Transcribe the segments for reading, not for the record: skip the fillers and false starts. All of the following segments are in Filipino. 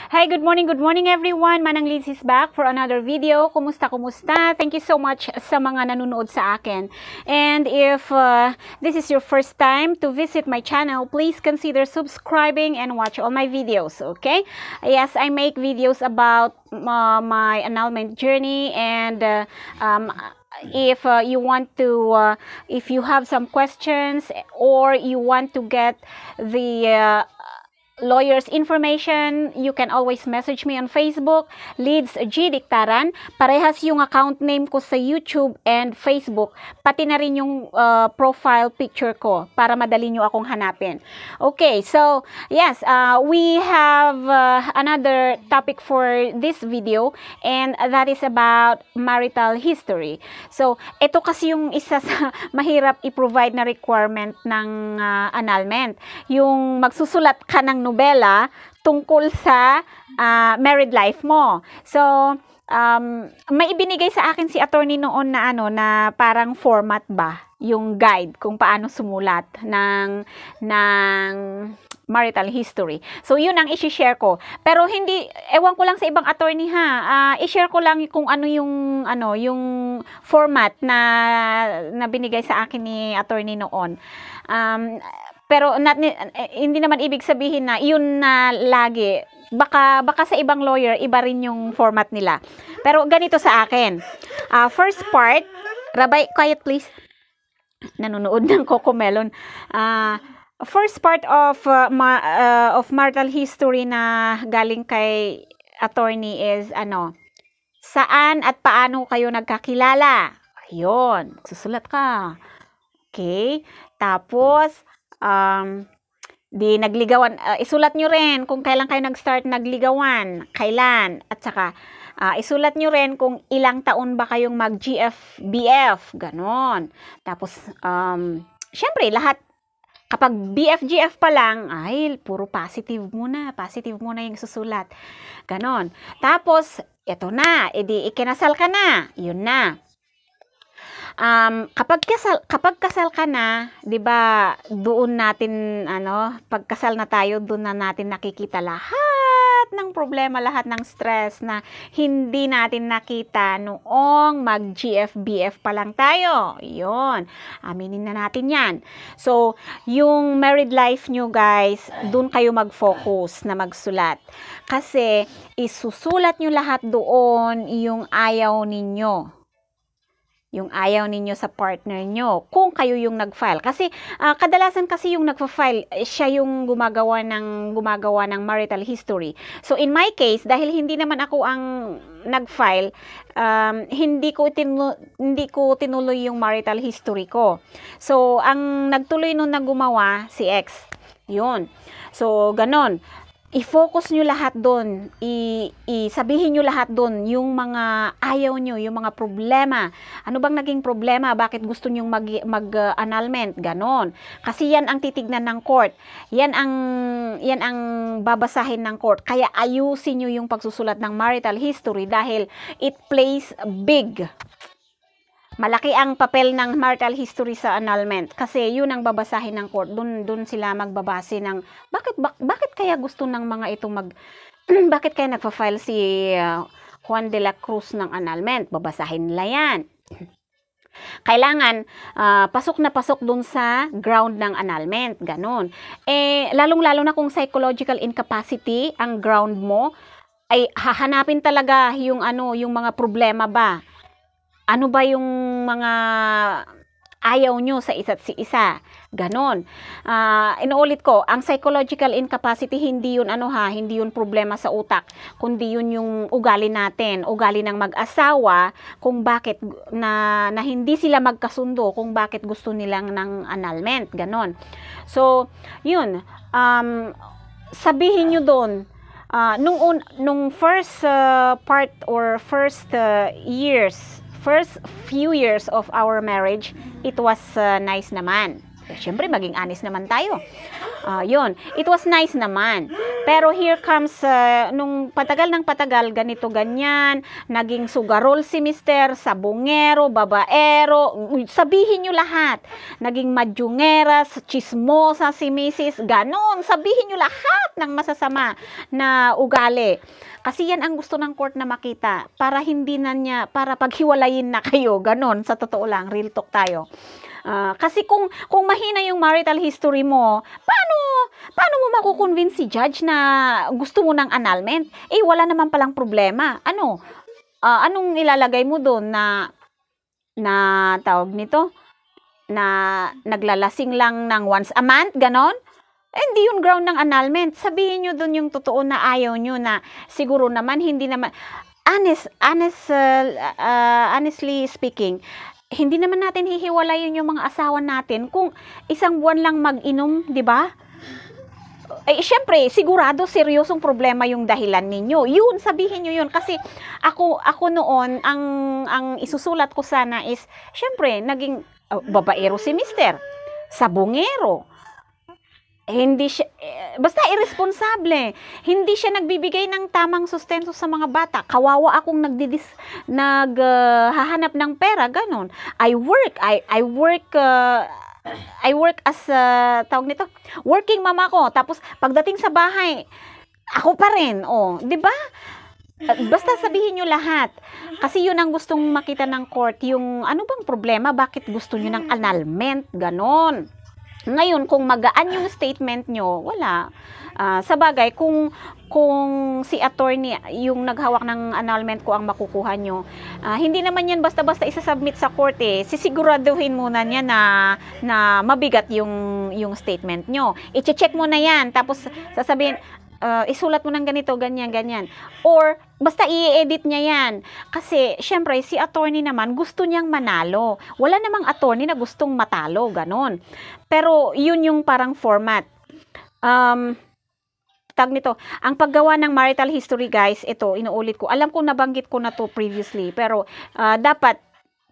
Hi, good morning everyone. Manang Liz is back for another video. Kumusta? Thank you so much sa mga nanonood sa akin. And if this is your first time to visit my channel, please consider subscribing and watch all my videos, okay? Yes, I make videos about my annulment journey, and if you want to if you have some questions or you want to get the lawyer's information, you can always message me on Facebook, Lids G. Dictaran. Parehas yung account name ko sa YouTube and Facebook, pati na rin yung profile picture ko para madali nyo akong hanapin. Okay, so yes, we have another topic for this video, and that is about marital history. So ito kasi yung isa sa mahirap i-provide na requirement ng annulment, yung magsusulat ka ng nobela tungkol sa married life mo. So, may ibinigay sa akin si attorney noon na na parang format ba, yung guide kung paano sumulat ng marital history. So, yun ang i-share ko. Pero hindi, ewan ko lang sa ibang attorney ha. I-share ko lang kung ano yung format na binigay sa akin ni attorney noon. Pero hindi naman ibig sabihin na yun na lagi. Baka sa ibang lawyer, iba rin yung format nila. Pero ganito sa akin. First part, Rabay, quiet please. Nanonood ng Coco Melon. First part of marital history na galing kay attorney is saan at paano kayo nagkakilala? Ayun, susulat ka. Okay? Tapos, di nagligawan, isulat nyo rin kung kailan kayo nag-start nagligawan, kailan, at saka isulat nyo rin kung ilang taon ba kayong mag-GF-BF, ganon. Tapos, syempre, lahat, kapag BF-GF pa lang, ay, puro positive muna yung susulat, ganon. Tapos, eto na, edi ikinasal ka na, yun na. Kapag kasal ka na, 'di ba, doon natin pagkasal na tayo, doon na natin nakikita lahat ng problema, lahat ng stress na hindi natin nakita noong mag-GF-BF pa lang tayo. 'Yon. Aminin na natin 'yan. So, yung married life nyo, guys, doon kayo mag-focus na magsulat. Kasi isusulat nyo lahat doon yung ayaw ninyo. Yung ayaw ninyo sa partner nyo, kung kayo yung nag-file. Kasi, kadalasan kasi yung nagpa-file, siya yung gumagawa ng marital history. So, in my case, dahil hindi naman ako ang nag-file, hindi ko tinuloy yung marital history ko. So, ang nagtuloy nun na gumawa, si ex. Yun. So, ganon. I-focus nyo lahat doon, sabihin nyo lahat doon, yung mga ayaw nyo, yung mga problema. Ano bang naging problema? Bakit gusto nyo mag-annulment? Ganon. Kasi yan ang titignan ng court. Yan ang babasahin ng court. Kaya ayusin nyo yung pagsusulat ng marital history dahil it plays big. Malaki ang papel ng marital history sa annulment kasi yun ang babasahin ng court. Doon sila magbabase ng bakit kaya gusto ng mga ito bakit kaya nagfa-file si Juan de la Cruz ng annulment? Babasahin nila yan. Kailangan pasok na pasok dun sa ground ng annulment, ganon. Lalong-lalo na kung psychological incapacity ang ground mo, ay hahanapin talaga yung mga problema ba. Ano ba yung mga ayaw nyo sa isa't isa? Ganon. Inuulit ko, ang psychological incapacity, hindi yun hindi yun problema sa utak, kundi yun yung ugali natin, ugali ng mag-asawa, kung bakit na hindi sila magkasundo, kung bakit gusto nilang ng annulment, ganon. So, yun, sabihin nyo doon, nung first part or first few years of our marriage, it was nice naman. Siyempre, maging honest naman tayo. Yun, it was nice naman. Pero here comes, nung patagal ng patagal, ganito, ganyan, naging sugarol si mister, sabungero, babaero, sabihin nyo lahat. Naging madyungera, chismosa si misis, ganon, sabihin nyo lahat ng masasama na ugali. Kasi yan ang gusto ng court na makita, para hindi na niya, para paghiwalayin na kayo, ganon, sa totoo lang, real talk tayo. Kasi kung mahina yung marital history mo, paano mo makukonvince si judge na gusto mo ng annulment? Wala naman palang problema. Anong ilalagay mo doon na tawag nito? Na naglalasing lang ng once a month, ganon? Hindi yung ground ng annulment. Sabihin nyo doon yung totoo na ayaw nyo, na siguro naman, hindi naman, honestly speaking, hindi naman natin hihiwalayin yung mga asawa natin kung isang buwan lang mag-inom, di ba? Syempre, sigurado seryosong problema yung dahilan ninyo. Yun, sabihin nyo yun. Kasi ako noon, ang isusulat ko sana is, syempre, naging babaero si mister, sabungero. Hindi siya, basta irresponsable. Hindi siya nagbibigay ng tamang sustento sa mga bata. Kawawa akong naghahanap ng pera, ganun. I work as, tawag nito, working mama ko. Tapos, pagdating sa bahay, ako pa rin. Di ba? Basta sabihin nyo lahat. Kasi yun ang gustong makita ng court. Yung, ano bang problema? Bakit gusto nyo ng annulment? Ganon. Ngayon, kung magaan yung statement nyo, wala. Sa bagay, kung si attorney yung naghawak ng annulment ko ang makukuha nyo, hindi naman yan basta-basta isasubmit sa court sisiguraduhin muna niya na mabigat yung statement nyo. I-check mo na yan, tapos sasabihin, isulat mo ng ganito, ganyan, ganyan. Or, basta i-edit niya yan. Kasi, syempre, si attorney naman, gusto niyang manalo. Wala namang attorney na gustong matalo, ganon. Pero, yun yung parang format. Tag nito, ang paggawa ng marital history, guys, ito, inuulit ko. Alam ko, nabanggit ko na to previously, pero, dapat,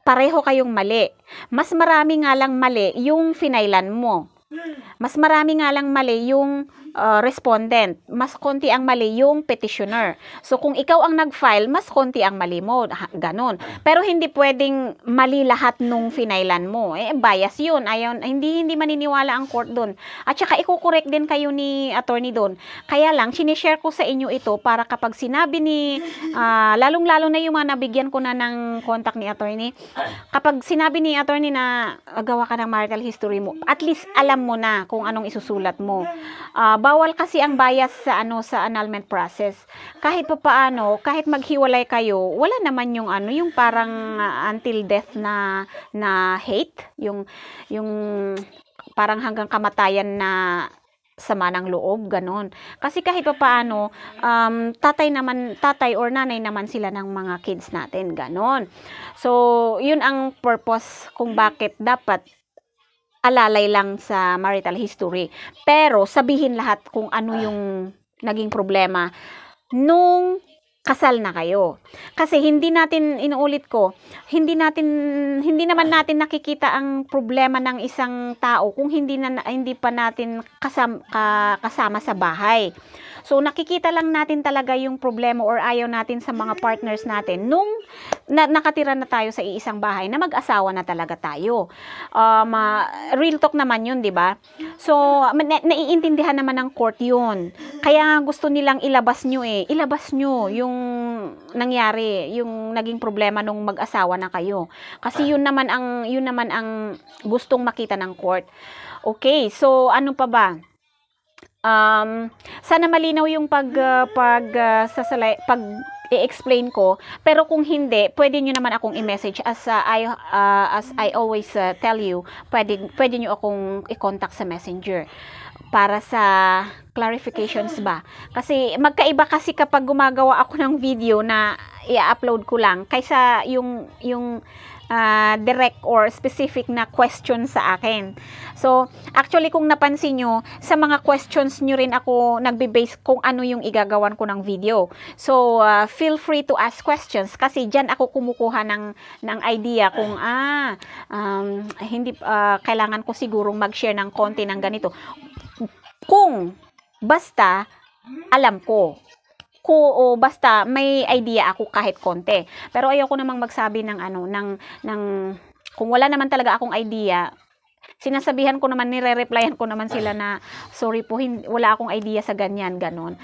pareho kayong mali. Mas marami nga lang mali yung finailan mo. Mas marami nga lang mali yung respondent. Mas konti ang mali yung petitioner. So, kung ikaw ang nag-file, mas konti ang mali mo. Ganon. Pero hindi pwedeng mali lahat nung finailan mo. Bias yun. Hindi maniniwala ang court doon. At saka, ikukorek din kayo ni attorney doon. Kaya lang, sinishare ko sa inyo ito para kapag sinabi ni, lalong-lalo na yung mga nabigyan ko na ng contact ni attorney, kapag sinabi ni attorney na gawa ka ng marital history mo, at least alam mo na kung anong isusulat mo. Bawal kasi ang bias sa annulment process. Kahit papaano, kahit maghiwalay kayo, wala naman yung yung parang until death na hate, yung parang hanggang kamatayan na sama ng loob, ganon. Kasi kahit papaano, tatay or nanay naman sila ng mga kids natin, ganon. So, yun ang purpose kung bakit dapat alalay lang sa marital history. Pero sabihin lahat kung ano yung naging problema nung kasal na kayo. Kasi hindi natin, inuulit ko, hindi naman natin nakikita ang problema ng isang tao kung hindi pa natin kasama sa bahay. So, nakikita lang natin talaga yung problema or ayaw natin sa mga partners natin nung nakatira na tayo sa iisang bahay na mag-asawa na talaga tayo. Real talk naman yun, di ba? So, naiintindihan naman ng court yun. Kaya gusto nilang ilabas nyo ilabas nyo yung nangyari, yung naging problema nung mag-asawa na kayo. Kasi yun naman ang gustong makita ng court. Okay, so ano pa ba? Sana malinaw yung i-explain ko, pero kung hindi, pwede nyo naman akong i-message as I always tell you, pwede nyo akong i-contact sa messenger para sa clarifications ba. Kasi magkaiba kasi kapag gumagawa ako ng video na i-upload ko lang kaysa yung direct or specific na question sa akin. So, actually kung napansin nyo, sa mga questions nyo rin ako nagbe-base kung ano yung igagawan ko ng video. So, feel free to ask questions kasi dyan ako kumukuha ng idea kung hindi kailangan ko sigurong mag-share ng konti ng ganito. Kung basta alam ko. O basta may idea ako kahit konti. Pero ayoko namang magsabi ng kung wala naman talaga akong idea, sinasabihan ko naman, nire-replyan ko naman sila na sorry po, wala akong idea sa ganyan, ganon.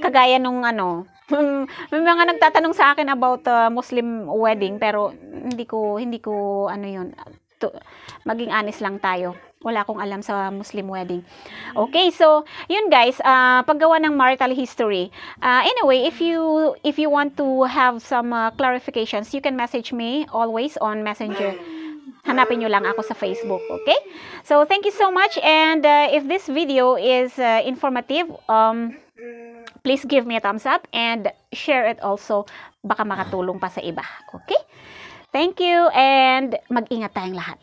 Kagaya nung may mga nagtatanong sa akin about Muslim wedding, pero hindi ko maging honest lang tayo. Wala akong alam sa Muslim wedding. Okay, so yun guys, paggawa ng marital history. Anyway, if you want to have some clarifications, you can message me always on Messenger. Hanapin nyo lang ako sa Facebook, okay? So thank you so much, and if this video is informative, please give me a thumbs up and share it also. Baka makatulong pa sa iba, okay? Thank you, and mag-ingat tayong lahat.